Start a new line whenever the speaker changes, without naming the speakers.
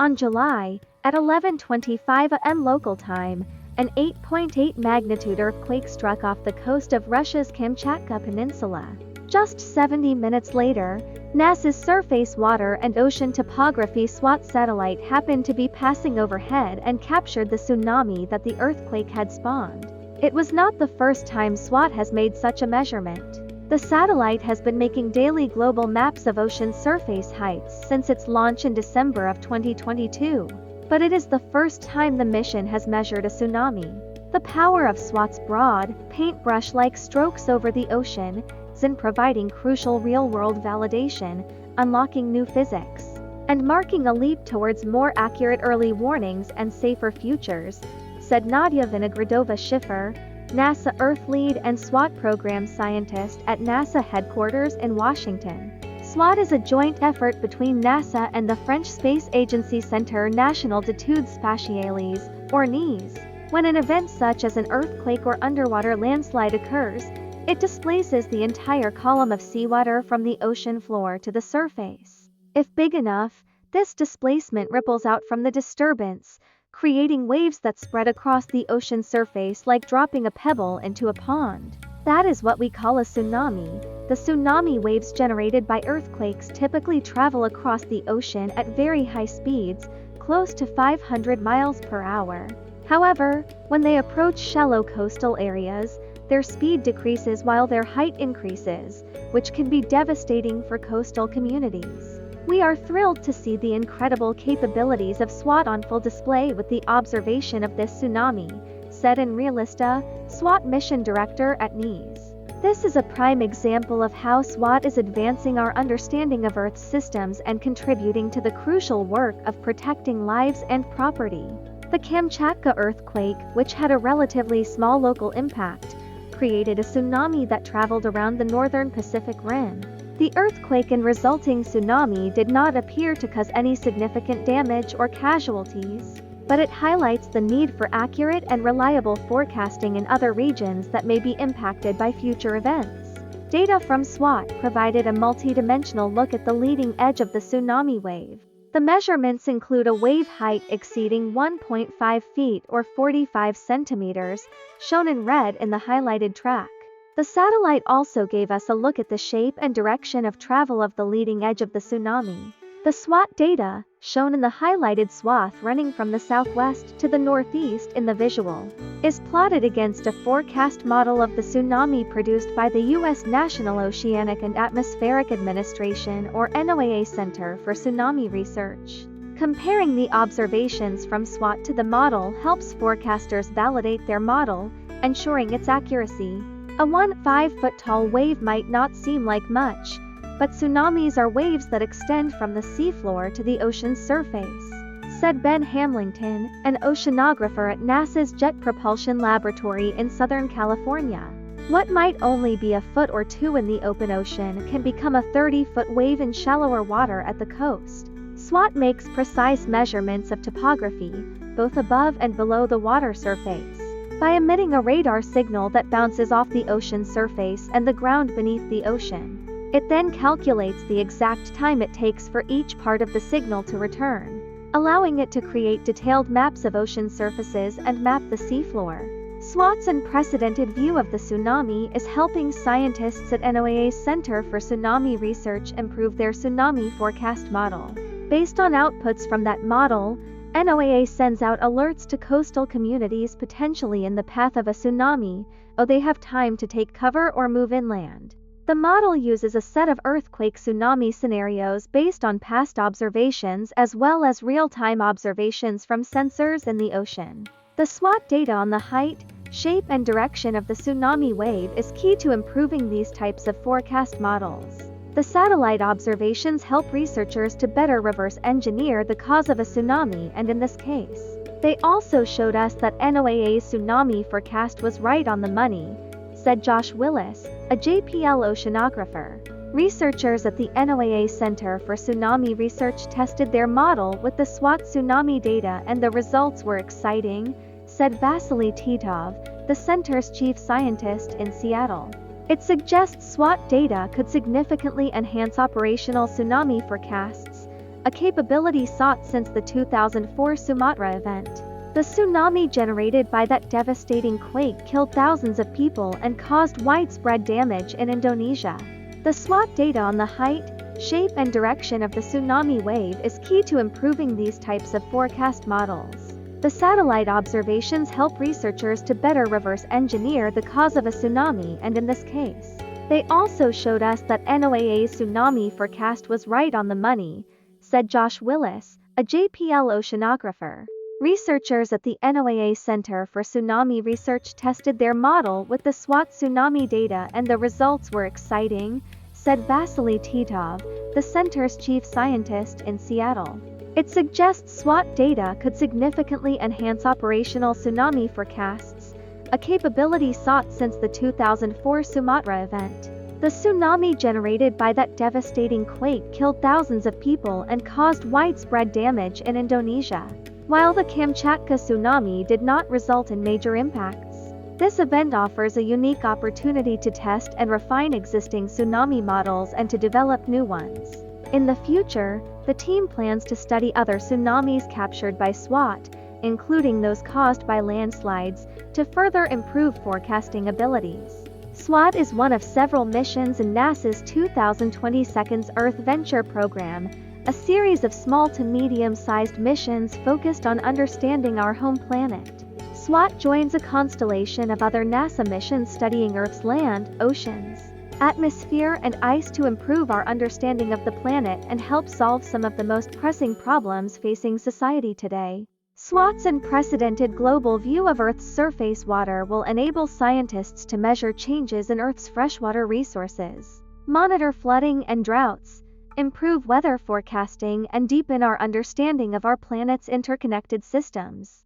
On July, at 11:25 am local time, an 8.8 magnitude earthquake struck off the coast of Russia's Kamchatka Peninsula. Just 70 minutes later, NASA's Surface Water and Ocean Topography SWOT satellite happened to be passing overhead and captured the tsunami that the earthquake had spawned. It was not the first time SWOT has made such a measurement. The satellite has been making daily global maps of ocean surface heights since its launch in December of 2022. But it is the first time the mission has measured a tsunami. The power of SWOT's broad, paintbrush-like strokes over the ocean is in providing crucial real-world validation, unlocking new physics, and marking a leap towards more accurate early warnings and safer futures, said Nadia Vinogradova-Schiffer, NASA Earth lead and SWOT program scientist at NASA headquarters in Washington. SWOT is a joint effort between NASA and the French space agency Centre National d'études Spatiales, or CNES. When an event such as an earthquake or underwater landslide occurs, it displaces the entire column of seawater from the ocean floor to the surface. If big enough, this displacement ripples out from the disturbance, creating waves that spread across the ocean surface like dropping a pebble into a pond. That is what we call a tsunami. The tsunami waves generated by earthquakes typically travel across the ocean at very high speeds, close to 500 miles per hour. However, when they approach shallow coastal areas, their speed decreases while their height increases, which can be devastating for coastal communities. We are thrilled to see the incredible capabilities of SWOT on full display with the observation of this tsunami, said Enrique Lista, SWOT mission director at CNES. This is a prime example of how SWOT is advancing our understanding of Earth's systems and contributing to the crucial work of protecting lives and property. The Kamchatka earthquake, which had a relatively small local impact, created a tsunami that traveled around the northern Pacific Rim. The earthquake and resulting tsunami did not appear to cause any significant damage or casualties, but it highlights the need for accurate and reliable forecasting in other regions that may be impacted by future events. Data from SWOT provided a multidimensional look at the leading edge of the tsunami wave. The measurements include a wave height exceeding 1.5 feet or 45 centimeters, shown in red in the highlighted track. The satellite also gave us a look at the shape and direction of travel of the leading edge of the tsunami. The SWOT data, shown in the highlighted swath running from the southwest to the northeast in the visual, is plotted against a forecast model of the tsunami produced by the U.S. National Oceanic and Atmospheric Administration or NOAA Center for Tsunami Research. Comparing the observations from SWOT to the model helps forecasters validate their model, ensuring its accuracy. A 5-foot-tall wave might not seem like much, but tsunamis are waves that extend from the seafloor to the ocean's surface, said Ben Hamlington, an oceanographer at NASA's Jet Propulsion Laboratory in Southern California. What might only be a foot or two in the open ocean can become a 30-foot wave in shallower water at the coast. SWOT makes precise measurements of topography, both above and below the water surface, by emitting a radar signal that bounces off the ocean surface and the ground beneath the ocean. It then calculates the exact time it takes for each part of the signal to return, allowing it to create detailed maps of ocean surfaces and map the seafloor. SWOT's unprecedented view of the tsunami is helping scientists at NOAA's Center for Tsunami Research improve their tsunami forecast model. Based on outputs from that model, NOAA sends out alerts to coastal communities potentially in the path of a tsunami, or they have time to take cover or move inland. The model uses a set of earthquake tsunami scenarios based on past observations as well as real-time observations from sensors in the ocean. The SWOT data on the height, shape and direction of the tsunami wave is key to improving these types of forecast models. The satellite observations help researchers to better reverse engineer the cause of a tsunami, and in this case, they also showed us that NOAA's tsunami forecast was right on the money, said Josh Willis, a JPL oceanographer. Researchers at the NOAA Center for Tsunami Research tested their model with the SWOT tsunami data and the results were exciting, said Vasily Titov, the center's chief scientist in Seattle. It suggests SWOT data could significantly enhance operational tsunami forecasts, a capability sought since the 2004 Sumatra event. The tsunami generated by that devastating quake killed thousands of people and caused widespread damage in Indonesia. The SWOT data on the height, shape and direction of the tsunami wave is key to improving these types of forecast models. The satellite observations help researchers to better reverse engineer the cause of a tsunami, and in this case, they also showed us that NOAA's tsunami forecast was right on the money, said Josh Willis, a JPL oceanographer. Researchers at the NOAA Center for Tsunami Research tested their model with the SWOT tsunami data and the results were exciting, said Vasily Titov, the center's chief scientist in Seattle. It suggests SWOT data could significantly enhance operational tsunami forecasts, a capability sought since the 2004 Sumatra event. The tsunami generated by that devastating quake killed thousands of people and caused widespread damage in Indonesia, while the Kamchatka tsunami did not result in major impacts. This event offers a unique opportunity to test and refine existing tsunami models and to develop new ones. In the future, the team plans to study other tsunamis captured by SWOT, including those caused by landslides, to further improve forecasting abilities. SWOT is one of several missions in NASA's 2022 Earth Venture program, a series of small to medium-sized missions focused on understanding our home planet. SWOT joins a constellation of other NASA missions studying Earth's land, oceans, atmosphere and ice to improve our understanding of the planet and help solve some of the most pressing problems facing society today. SWOT's unprecedented global view of Earth's surface water will enable scientists to measure changes in Earth's freshwater resources, monitor flooding and droughts, improve weather forecasting and deepen our understanding of our planet's interconnected systems.